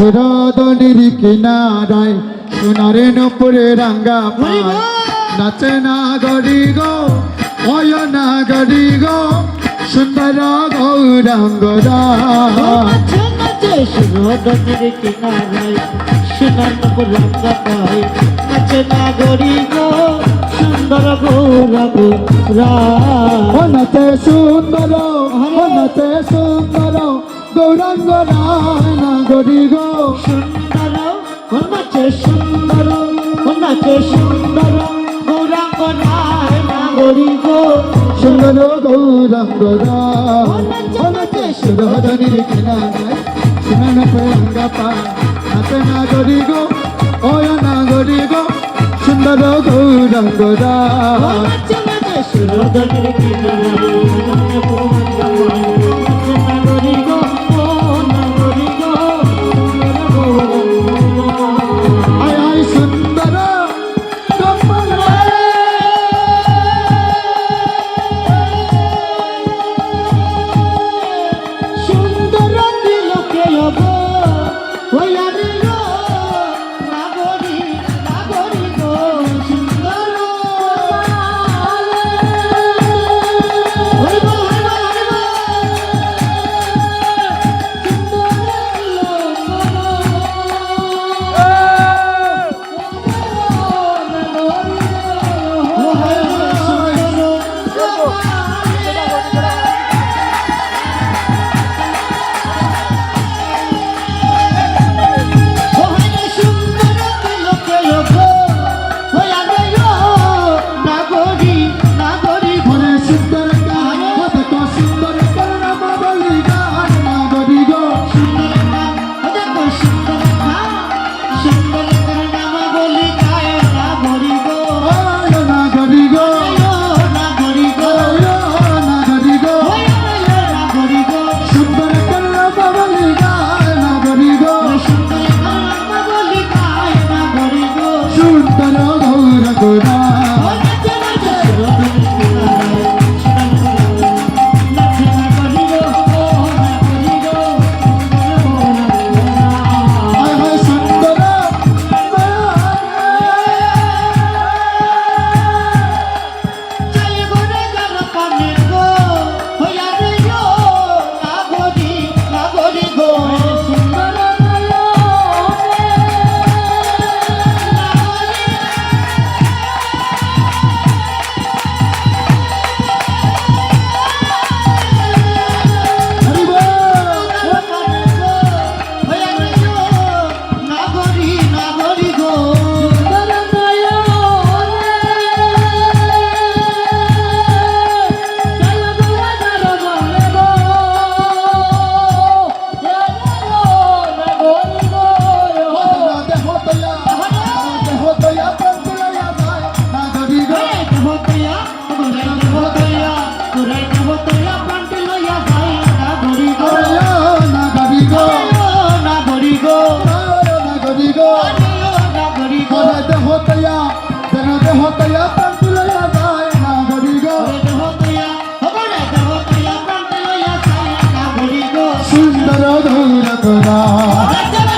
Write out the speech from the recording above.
সুরদনির কিনারায় সোনারে নপুরে রাঙ্গা পায় নাচে না গড়ি গো হয় না গড়ি গো সুন্দর গৌরাঙ্গরা সুরদনির কিনারায় সোনার নপুর রাঙ্গা পায় নাচে না গড়ি গো সুন্দর গৌরাঙ্গরা নাচে সুন্দর নাচে সুন্দর গৌরাঙ্গরা না গড়ি গো সুন্দর নাচে সুন্দর নাচে সুন্দর গৌরাঙ্গরা না গড়ি গো সুন্দর গৌরাঙ্গরা নাচে সুরদনির কিনারায় সোনার নপুরে রাঙ্গা পায় নাচে না গড়ি গো হয় না গড়ি গো সুন্দর গৌরাঙ্গরা সুরদনির কিনারায় আয় আয় সুন্দর সুন্দর দিলকে হইয়ারে নাগরি নাগরি গো সুন্দর সুন্দর গৌরাঙ্গরা